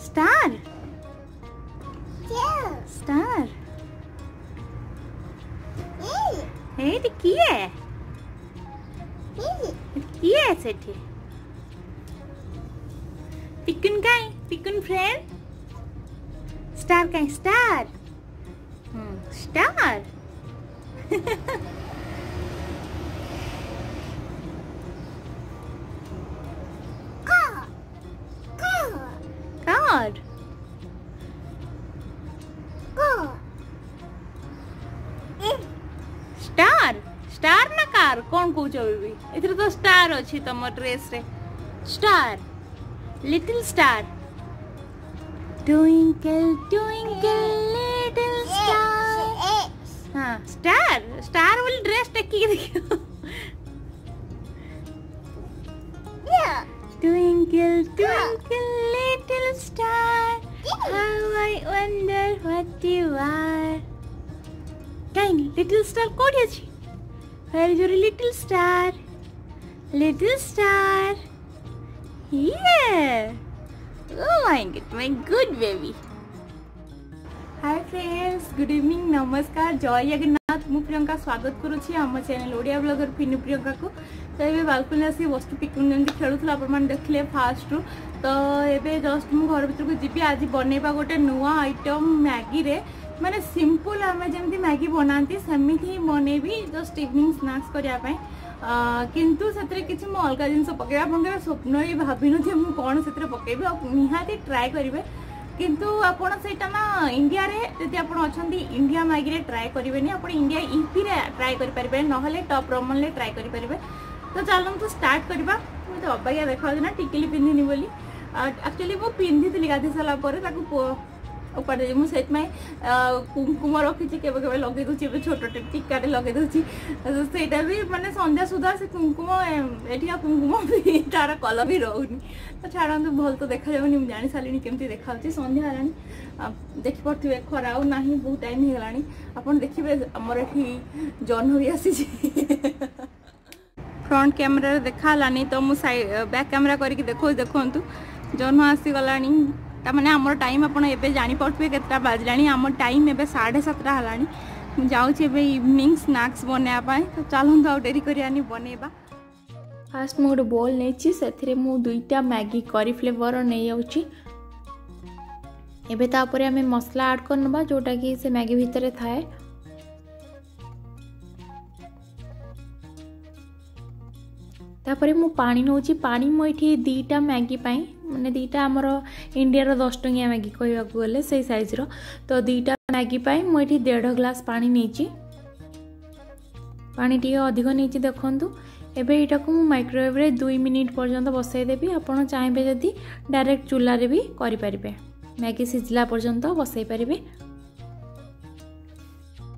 Star star ଏଇଠି କିଏ କିଏ ସେଠି ପିକୁନ କାଇଁ ପିକୁନ ଫ୍ରେଣ୍ଡ स्टार काई star star car star star ना कार कौन कौच बेबी एथरे तो स्टार अच्छी तुम ड्रेस रे star little star Twinkle, twinkle, little star. हाँ, star, star वाली ड्रेस टकी देखियो. Twinkle, twinkle, little star. How I wonder what you are. Kain little star कोड़ी अच्छी. Where is your little star? Little star. Here. Oh my good baby. Hi friends, good evening, नमस्कार, जय जगन्नाथ। मु प्रियंका स्वागत करुछि हम channel Odia blogger फिनु प्रियंका को। तो ये बालकनी आसी वस्तु पिकुन जंती खेलुथला अपन मान देखले फास्ट तो एबे जस्ट मु घर भीतर को जिबी आज बनेबा गोटे नुवा आइटम मैगी रे माने सिंपल आमे जेमती मैगी बनांती सेमिथि बनेबी जस्ट इवनिंग स्नैक्स करिया पय किंतु सेतरे किछि म अलगा जिंस पकेबा अपन स्वप्न ही भाबी न जे मु कोन सेतरे पकेबी आ निहाती ट्राई करिवे किंतु आपण सेटा ना इंडिया रे जदि आपण अछंती इंडिया मैगी रे ट्राई करिवेनी आपण इंडिया ईपी रे ट्राई करि परिबे नहले टॉप रमन ले ट्राई करि परिबे। तो चलम तो स्टार्ट करबा। मु तो अबाया देखा ना टिकली पिंधिनी बोली एक्चुअली मु पिंधितली गाधी साला परे ताकू उपाड़े मुझे कुमकुम रखी केवे केवे लगे दूची छोट टिक्का लगे दूची सेटा भी माने संध्या सुधा से कुमकुम एठिया कुमकुम भी तार कलर भी रोनी तो छाड़ू भल तो देखा जाऊनी मुझे जानी सारे केमती देखा संध्या है देखी पड़े खरा ना बहुत टाइम हो गलानी आपन देखिए आमर ये जन्म भी आसी फ्रंट कैमेरा देखा तो मुझे बैक कैमेरा करके देखो देखु जन्म आसी गलानी तामाने आमर टाइम आपन एबे जानि पड़थबे केतटा बाजलानी आमर टाइम एबे 7:30 हलानी मु जाउछि एबे इवनिंग स्नैक्स बनेया पाए तो चलंतु आ डेरी करियानी बनेबा। फास्ट मु गोटे बोल नेछि सेथिरे मु दुईटा मैगी करी फ्लेवर नै जाउछि एबे तापरे हमें मसला ऐड करनबा जोटा कि से मैगी भितरे थाए तापरे मु पानी नौछि पानी मु एठी दीटा मैगी पाई माने दीटा आमर इंडिया रो 10 टंगिया मैगी कहवा गले से साइज रो तो दीटा मैगी पाई मु एठी 1.5 ग्लास पानी नेछि पानी टी अधिक नेछि देखंतु एबे एटा को मु माइक्रोवेव रे 2 मिनिट पर्यंत बसाई देबी आपण चाहेबे जदी डायरेक्ट चूल्हा रे भी करि परिबे मैगी सिझला पर्यंत बसाई परिबे।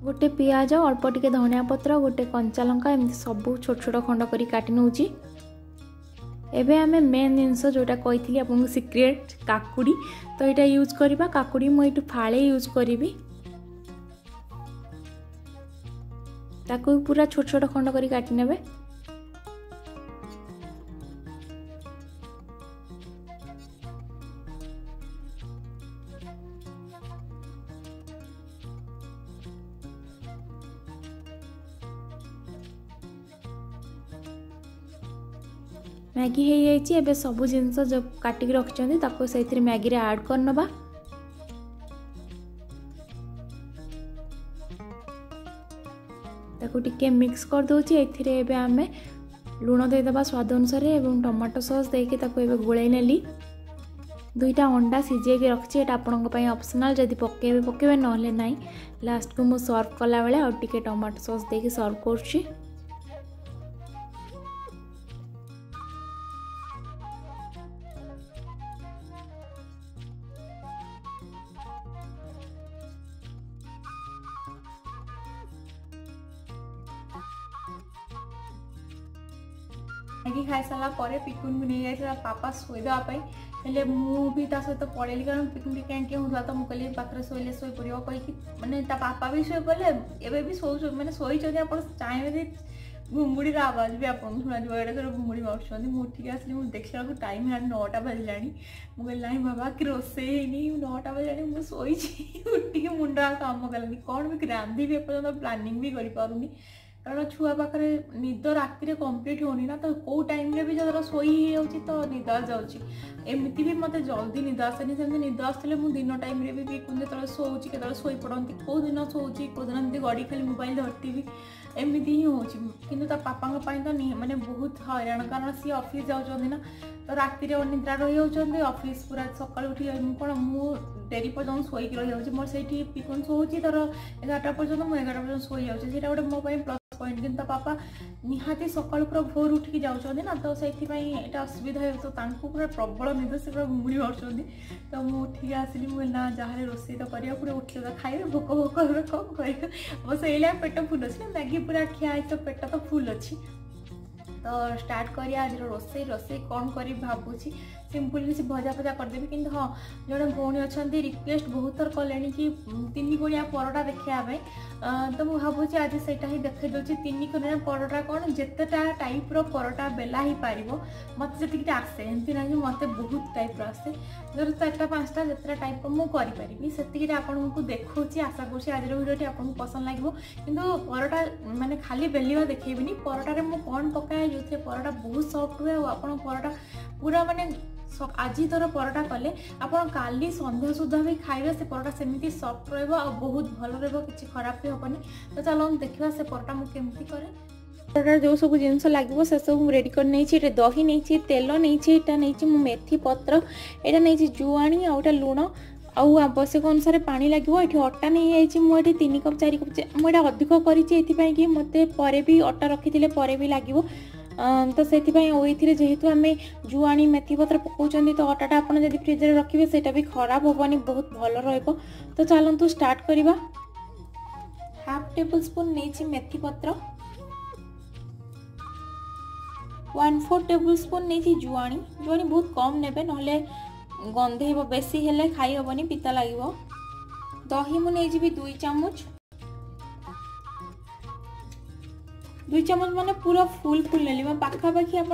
गोटे पियाज अल्प टिके धनिया पत्र गोटे कंचा लंका एमती सब छोट छोट खंड करी काटी नउची एबे हमें मेन जिनस जोटा कही आपको सिक्रेट काकुड़ी तो यहाँ यूज करवा काकुड़ी मुझे फाड़े यूज करी ताकू पूरा छोट छोट खंड करी काटी नेबे। मैगी हो जाइए एबे सबू जिनस जो काटिक रखिंट ताको से मैगी रे ऐड करनबा ताको टिके मिक्स कर दोची एथिरे एबे आमे लूण दे दबा स्वाद अनुसार एवं टमाटो सॉस देके ताको एबे गोळै नेली दुईटा अंडा सिझे के रखछि एटा आपनक पई ऑप्शनल जदी पकेबे पकेबे नहले नाही लास्ट को मु सर्व कला बेले और टिके टमाटो सॉस देके सर्व करछि। मैगी खाई सारा पर पिकुन को नहीं जाइए पापा शोदा हेले मुझे सहित पड़ेली कारण पिकुन कैंटी होता तो मुझे पाखे शोले शोई पड़ो कहीकि माने पापा भी शोई पड़े एवं भी शो मैंने शोई आप चाहिए घुमुड़ी आवाज भी आपको शुणा एटा घुमुड़ी मारुंट मुझे आसली मुझे देखला टाइम है 9टा बाजिला मुझे ना बाबा कि रोसे नहीं 9टा बाजिला मुझे शोची उठिक मुंड काम कलानी कौन भी रांधि भी एपर्तन प्लानिंग भी करें कारण छुआ पाखे निद राति कंप्लीट होनी ना तो कौ टाइम रे भी जरा शोई जाऊँगी तो निद आ जाऊँगी एमती भी मत जल्दी निद आसेनि सेमती निद आसले मुझे दिन टाइम रे भी जो शोची के शोई पड़ती कौ दिन शोची कौ दिन एमती गड़ी खाली मोबाइल धरती एमती ही हो कि पापा तो माने बहुत हैरान कारण सी ऑफिस जाऊँगी ना तो राति अनिद्रा रही जाऊँगी ऑफिस पूरा सकाल उठी कौन मु डेरी पर्यटन शोक रही जाऊँगी मोर से पिकुन शोची तर 11टा पर्यटन मुझे 11टा पर्यटन शोई जाऊँगी गोटे मो प्लस पॉइंट कि पापा निहाती सकाल पूरा भोर उठिक जाऊँगी ना तो से असुविधा है तो पूरा प्रबल निद से पूरा घुमुड़ी मारुंट तो मुझे उठिक आसली मुझे ना जहाँ रोसे तो करा पूरा उठे तो खाइबे भोक भोक कौन कर बस पेट फुल अच्छी मैगी पूरा खिया तो पेट तो फुल अच्छी तो स्टार्ट करिया आज रोसे रोसे कौन करी भावुची सिंपल किसी भजा भजा करदेवी कि हाँ जड़े भौणी अच्छा रिक्वेस्ट बहुत थर कले कि 3 कोणिया परोटा देखापी तो मुझे भावुची आज से ही देखे दूसरी 3 कोणिया परोटा कौन जितेटा टाइप परोटा बेला ही पार मत जी आसे एमती ना कि मत बहुत टाइप आसे जो 4टा 5टा जितना टाइप मुझे से आपको देखा आशा करुँच आज भिडियो आपको पसंद लगे कि परोटा माने खाली बेलिया देखेबी परोटा मुझे कौन पकाए जो परोटा बहुत सॉफ्ट हुए और आप परोटा पूरा माने आज थर परोटा कले आपड़ काली संध्या सुधा भी खाइबे से परोटा सेमती सॉफ्ट रहिबो और बहुत भल रहिबो किछि खराब भी होबनी तो चलो हम देखिबा से परोटा मु केमती करे परोटा जो सब जिनस लागबो से सब रेडी कर नै छी दही नै छी तेल नै छी एटा नै छी मेथी पत्र एटा नै छी जुआणी आ एटा लूण आउ आवश्यक अनुसार पानी लगे ये अटा नहीं जाइए मुझे 3 कप 4 कप मुझे अधिक करी कि मत पर भी अटा रखी पर भी लगे तो से जेहेतु आम जुआणी मेथी पत्र पकाउछन तो अटाटा आप फ्रिज में रखिए सेटा भी खराब होबनी बहुत भल रहिबो तो चलतु स्टार्ट करिबा 1/2 टेबल स्पून नहीं मेथी पत्र 1/4 टेबल स्पून नहीं जुआणी जुआणी बहुत कम नेबे नहले गंधेब बेसी हेले खाई हबनी पिता लागिबो दही मु नै जीबी 2 चम्मच माने पूरा फुल फुल नेली पाखापाखि आप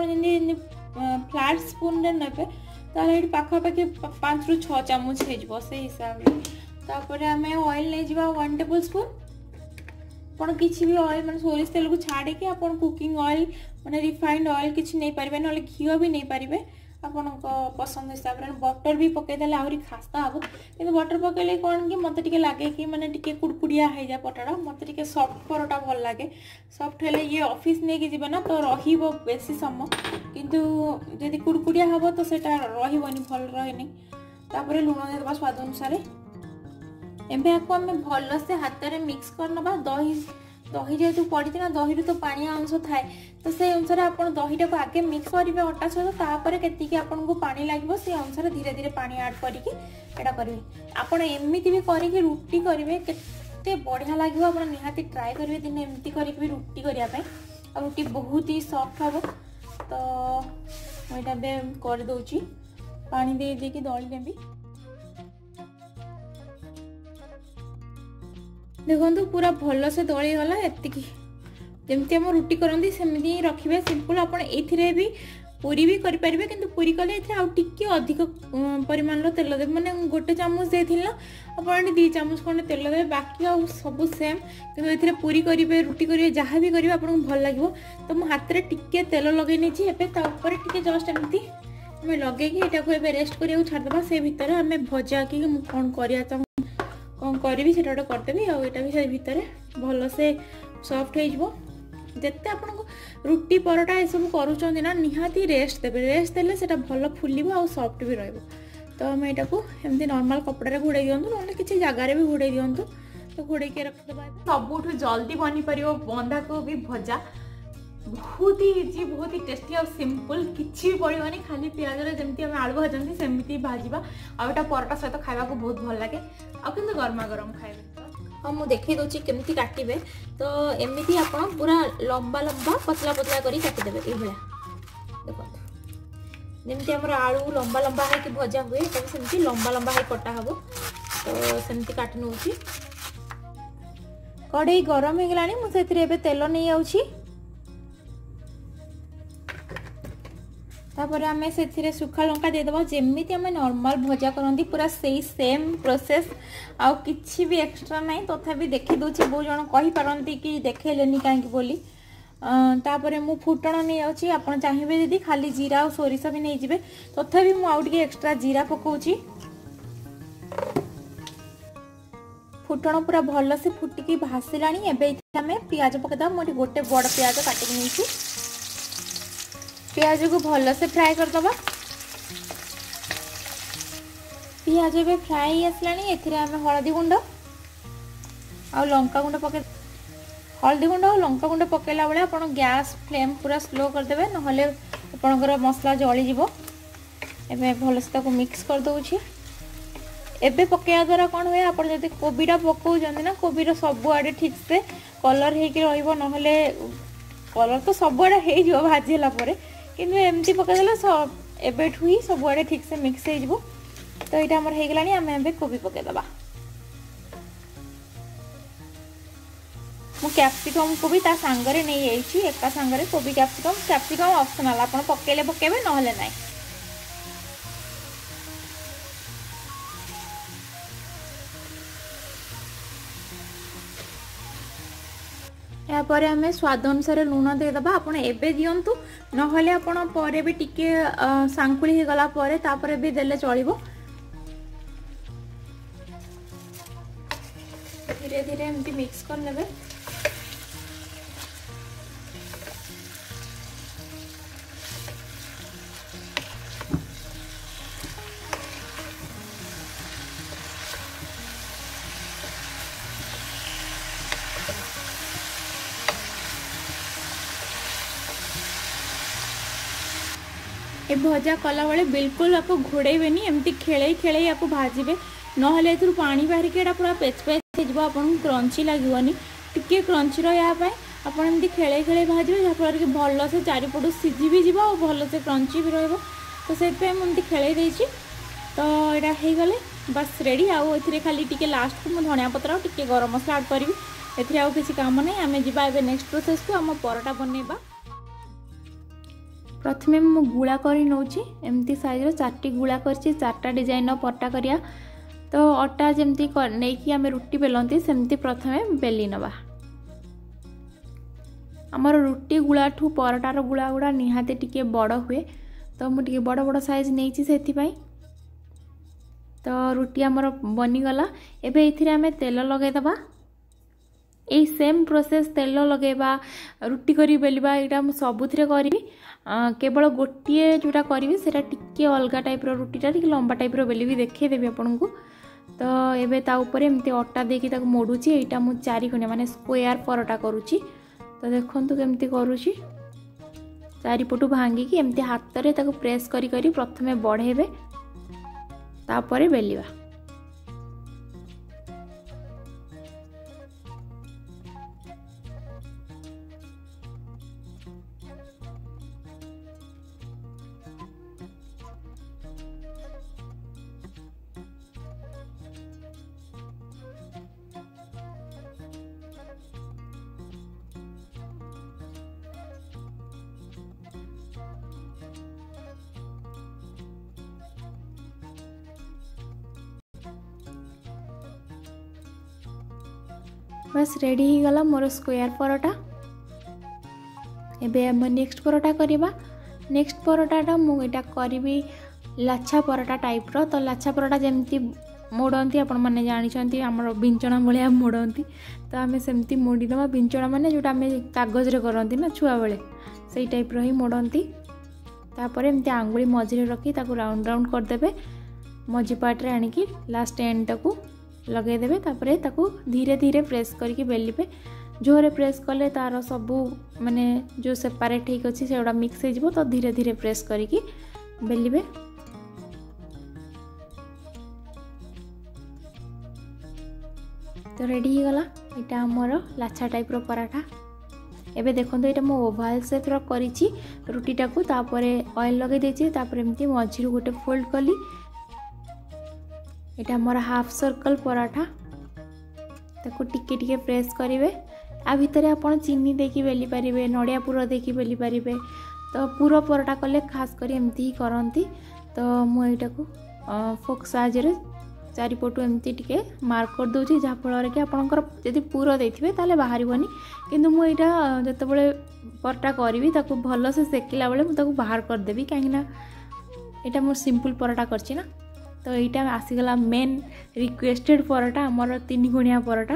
फ्लैट स्पून रे नेबे ताले एठी पाखापाखि 5 ରୁ 6 चम्मच हो से हिसाब रे तापर हमें ऑयल नै जीबा 1 टेबल स्पून आपण किछि भी ऑयल माने सोरिष तेल को छाड़े कि आपण कुकिंग ऑयल माने रिफाइंड ऑयल किछि नै परिबे नले घियो भी नै परिबे आपण पसंद हिसाब रे बटर भी पकईदे आहरी खास्ता हम कि बटर पकईले कौन कि मत लगे कि माने टिके कुड़कुड़िया हो जाए परोटा मत टिके सॉफ्ट परोटा भल लगे सॉफ्ट हेले ये ऑफिस नहीं कि ना तो रहिबो बेसी समय किंतु यदि कुड़कुड़िया हम तो सेटा रहिबनी भल रहनी तापर लुण देबा स्वाद अनुसार एबे आको हम भल से हाथ में मिक्स करनबा दही जेहेतु पड़ी ना दही तो पानी अंश थाए तो से अनुसार आप दहीटा को आगे मिक्स करेंगे अटा सहित तापर केतिकी आपको पानी लगे से अनुसार धीरे धीरे पानी ऐड करके एटा करेंगे आपड़ एमती भी करके रुटी करेंगे केते बढ़िया लगे आप निहाती ट्राए करेंगे दिन एमती करके रुटी करने रुटी बहुत ही सॉफ्ट हम तो मुझे कर दूची पानी दे देकी दली नेबी देखो पूरा भल से दली गला एतिकी जमती आम रुटी करती सेमती ही रखिए सिंपल आप भी पूरी भी करेंगे किंतु पूरी कले टिके अधिक परिमाण तेल देवे मैंने 1 चामच देती ना आप 2 चामच खंडे तेल देवे बाकी आ सब सेम कि पूरी करेंगे रुटी करेंगे जहाँ भी करेंगे आपको भल लगे तो मुझे हाथ में टिके तेल लगे नहीं टे जस्ट एमती आम लगे ये रेस्ट करा छाड़देवा से भितर आम भजा कि कौन करा चाहूँ कौन करी से करदेवी आईटा भी से भितर भल से सॉफ्ट हो जिते आपको रुटी परोटा ये सब करुँच ना निहाती रेस्ट देवे रेस्ट देले से भल फुल आ सॉफ्ट भी रही तो आम यहाँ को एमती नॉर्मल कपड़ा घोड़े दिंतु ना किसी जगार भी घोड़े दिंतु तो घोड़े रखिदेवा सबुठ जल्दी बनी पार बंधा कोबी भजा बहुत ही इजी बहुत ही टेस्टी और सिंपल किसी भी पड़ोनी खाली पियाज जमी आम आलू भाजती सेमती भाजवा आटा परोटा सहित खावा को बहुत भल लगे आ कि गर्मा गरम खाए हाँ मुझे देखी दूसरी केमती काटे तो एमती आप पूरा लंबा लंबा पतला पतला करी काटिदेवे ये देखो जमी आम आलू लंबा लंबा है भजा हुए तो सेमती लंबा लंबा है कटा हम तो सेमती काटि नौ कड़े गरम हो गलानी मुझे तेल नहीं आउछि तापर आम से सुखा लंका देदेबा जमी आम नॉर्मल भजा करती पूरा सही सेम प्रोसेस आउ किछि भी एक्स्ट्रा नहीं तथापि देखी दूची बहुत जन कहि पारंती कि देखैलेनी काहे बोली तापर मु फुटण नहीं जाऊँगी आप चाहिए दीदी खाली जीरा और सोरिष भी नहीं जाए तथापि मु आउ टिके एक्स्ट्रा जीरा पकाउची फुटण पूरा भल से फुटिकी भासिलानी एबे आम पियाज पकेदा मुझे गोटे बड़ पियाज काटिक नहीं पियाज को भल से फ्राए करदबा पियाज ए फ्राए आसलानी एथिरे आम हळदी गुंड आ लंका गुंड पके हल्दी गुंड और लंका गुंड पकेला बेले आप गैस फ्लेम पूरा स्लो करदे नहले आपणकर मसला जली जीवो एबे भल से ताको मिक्स कर दउछि एबे पकेया द्वारा कौन हुए आप कोबीटा पकाउछन्ती ना कोबीर सबुआडे ठीक से कलर होइके रहिबो नहले कलर तो सबुआडे हे जिवो भाजीला परे किंतु एमती पकेदेले एबेठु ही सबुआडे ठीक से मिक्स हो जिवो तो यहाँ आमर हो गलानी आम एबे कोबी पकेदबा मु कैप्सिकम को भी ता सांगरे नहीं आइछि एका सांगरे कोबी कैप्सिकम ऑप्शनल आपण पकेले पकेबे नहले नाही यापर आम स्वाद अनुसार लुण देदेबा आपड़ एबे दिंतु नहले आपण परे भी टिके सांकुली हो गला परे तापर भी देले चलिबो धीरे धीरे एमती मिक्स कर लेबे ए भजा कला बेले बिल्कुल आपको घोड़ेबेनी एमती खेले खेले आपको भाजबे नहले एथुर पानी बाहर के पूरा पेच पेच हो आपन क्रंची लागोनी टिके क्रंची रहा आपन एमती खेले खेले भाजबे जहाँफल कि भल से चारिपटू सीझी भी जीव और भल से क्रंची भी रहिबो तो से मुझे खेले देछि तो यहाँ हो गले बस रेडी आउ एथिरे खाली टिके लास्ट को मु धनिया पत्र टिके गरम मसला ऐड करी एथिरे आउ किसी काम नहीं आम जीवा एबे नेक्स्ट प्रोसेस को आम परोटा बनैबा प्रथमे मु गुड़ा करी नौची एमती साइज चारटी गुड़ा करछि चारटा डिजाइन परोटा करिया तो अटा जमती नहीं कि आम रुटी बेलती सेमती प्रथमे बेली नवा आमर रुटी गुड़ा ठू परोटार गुड़ा गुड़ा निहाते टिके बड़ हुए तो मुझे बड़ बड़ साइज नहीं से तो रुटी आमर बनीगला एबे एथिरे आमे तेल लगेदबा यही सेम प्रोसेस तेल लगेबा रुटी करी बेलिबा यहाँ मुझे सबुथिरे करी केवल गोटे जोटा करी से टिके अलग टाइप रुटीटा टिके लंबा टाइप बेली भी देखदेवी आपन को तो एबे ता ऊपर एमती अटा देकी ताको मोड़ुची एटा मु 4 कोणिया माने स्क्वायर परोटा करूची तो देखंतु केमती करूची चारिपटू भांगी एमती हाथ रे ताको प्रेस करी करी प्रथमे बढ़ेबे तापरे बेलिबा बस रेडी ही गला मोर स्क्वायर परोटा एबे हम नेक्स्ट परोटा करिबा नेक्स्ट परोटाटा मु एटा करिबी लाछा परोटा टाइप रो तो लाछा परोटा जेमती मोड़ती आपण माने जानिछंती हमर बिंचणा भलिया मोड़ती तो आमे सेमती मोड़ी दमा बिंचणा माने जोटा आमे कागज रे करंती ना छुआ बेले सेई टाइप रो ही मोड़ती तापर एमती आंगुली मझिरे रखी ताको राउंड राउंड कर देबे मझी पार्ट रे आनिकी लास्ट एंड टाको लगे देबे तापरे ताको धीरे धीरे प्रेस करके बेलिबे जोरे प्रेस कले तार सबू माने जो सेपरेट ठीक अछि सेडा मिक्स हो जिवो तो धीरे धीरे प्रेस करके बेलिबे तो रेडी हो गला एटा हमर लाछा टाइप रो पराठा एबे देखंतु एटा मो ओवल शेप रो करिछि रुटीटा को तापरे ऑयल लगे देछि तापरे एमती मझिरु गोटे फोल्ड कली एटा मोर हाफ सर्कल पराठा ताको टिके टिके प्रेस करिवे आ भितरे आपण चीनी देकी बेली परिबे नडिया पुर देकी बेली परिबे तो पूरा पराठा कले खास कर एमती ही करती। तो मुझे फोक साहाଯ୍य चारिपटू एमती टिके मार्क कर दूची जहाँफल कि आपंकर जब पूरा देते ताले बाहर किंतु मुझे जितेबले पराठा करी भल से सेकिला बेले मुझे बाहर करदेवी कहीं यहाँ मोर सिंपल पराठा करची ना। तो यहाँ आसीगला मेन रिक्वेस्टेड पराठा आमर 3 गुणिया पराठा।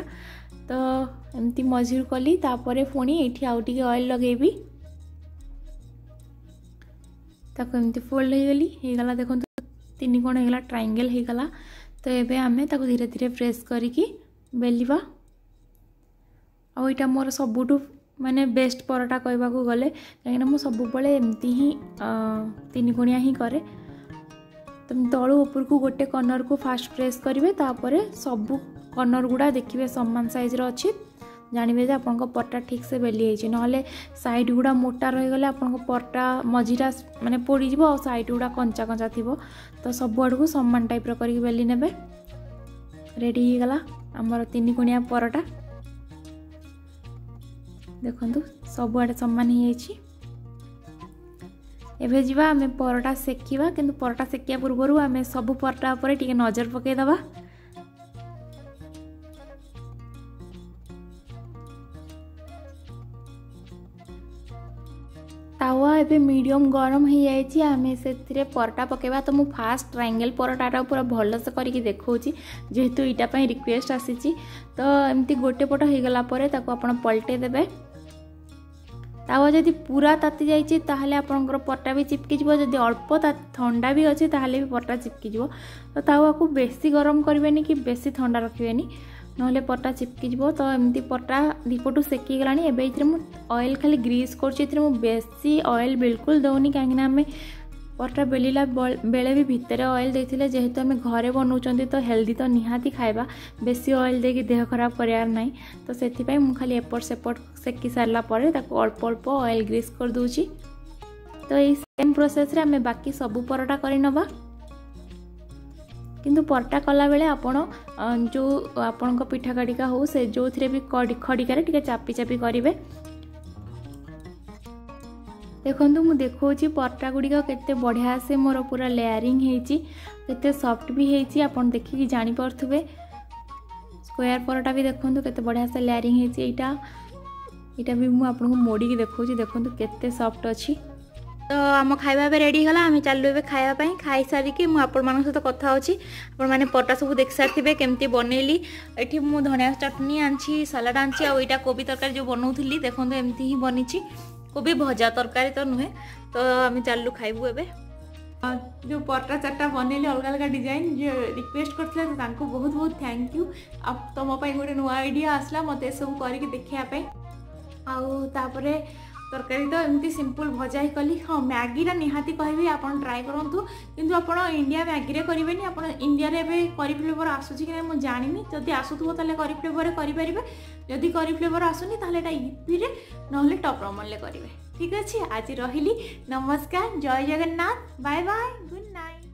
तो एमती मझीर कली तापर पुणी ये आउ टे ऑयल लगेबी ताको एमती फोल्ड होगला देखो 3 कोण होगला ट्रायंगल होगला। तो ये आम धीरे धीरे प्रेस करिकी बेलिबा। आ यहाँ मोर सबुठू माने बेस्ट पराठा कहवा गले कहीं मुझे सब एमती ही 3 गुणिया ही करे। तो तलू ऊपर को गोटे कॉर्नर को फास्ट प्रेस करेंगे तापर सबू कॉर्नर गुड़ा देखिए समान साइज अच्छी जानवे आपन पराठा ठीक से बेली होती ना साइड गुड़ा मोटा रहीगले आपन पराठा मझीरा माने पोड़ी जीवो और साइड गुड़ा कंचा कंचा थी। तो सब आड़ को समान टाइप करके बेली नेबे। रेडी हो गला आमर 3 गुणिया पराठा देखंतु सब आड़े समान ही होइछि। एबे जीवा आमे पराठा सेकिवा किंतु पराठा सेकिया पूर्व आमे सब पराठा ऊपर टिके नजर पके दबा। तावा एबे मीडियम गरम हो जाइए आम से पराठा पकेबा। तो मुझे फास्ट ट्रायंगल पराठा पूरा भल से करके देखौची जेहेतु यहाँ रिक्वेस्ट आसी। तो एमती गोटे पट हो गला आपन पलटे देबे। तावा जदि पूरा ताती जाइए ताहले आपनकर पराठा भी चिपकी जीवो, जदि अल्प ठंडा भी अच्छे ताहले भी पराठा चिपकी जीवो। तो तावा को बेसी गरम करबेनी कि बेसी ठंडा रखिबेनी नहले पराठा चिपकी जीवो। तो एमती पराठा दीपटू सेकी गलानी। एबे इथरे मु ऑयल खाली ग्रीस करछि, इथरे मु बेसी ऑयल बिल्कुल दउनी काहेकि ना हमें पराठा बेलिला बेले भी भितर ऑयल देथिले जेहेतु हमें घरे बनाउचंती तो हेल्दी तो निहाती खाइबा बेसी ऑयल देकी देह खराब करियार नाही। तो सेथिपई मु खाली एपट सेपट सेकी सारला परे ताको अल्प अल्प ऑयल ग्रीस कर दूची। तो ये सेम प्रोसेस रे हमें बाकी सब पराठा करि नबा। किंतु पराठा कला बेले आपण जो आपण पिठा काटिका हो से जो थरे भी खड़िकार टिके चापी चापी करेंगे। देखो मु देखौची पराठा गुड़िक केते बढ़िया से मोर पूरा लेयरिंग होती केते सॉफ्ट भी होती आपण देखिकी जानी पारथुबे। स्क्वायर पराठा भी देखो केते बढ़िया से लेयरिंग होती। यहाँ भी मुझे आपको मोड़ी की देखौची देखो केते सॉफ्ट अच्छी। तो आम खाଇବା भी रेडी गला आम चलू ए खावाई खाई सारिकी मुझे सहित कथा होची। आपण माने पराठा सब देख सारे केमती बनैली। ये मुझे धनिया चटनी आनी सलाड आनी और यहाँ कोबी तरकारी जो बनाऊली देखो एमती ही बनी कोबी भजा तरकारी तो नुहे। तो आम चलू खाइबू एबे। जो पराठा चार्टा बनैली अलग अलग डिजाइन जो रिक्वेस्ट करते बहुत बहुत थैंक यू। आप तुम गोटे नुआ आइडिया आसला मत सब करके देखापी। आउे तरकारी तो एमती सिंपल भजा ही कली। हाँ मैगीटा निहाती कहबी आप ट्राए करूँ किंतु आप इंडिया मैगी करेंगे आप इंडिया करी फ्लेवर आसूसी कि मुझे जानी जदि आसूथो करी फ्लेवर करेंगे जदि करी फ्लेवर आसुनी ताले इपी ना टॉप रमन करेंगे। ठीक अच्छे आज रही नमस्कार जय Jagannath bye bye good night.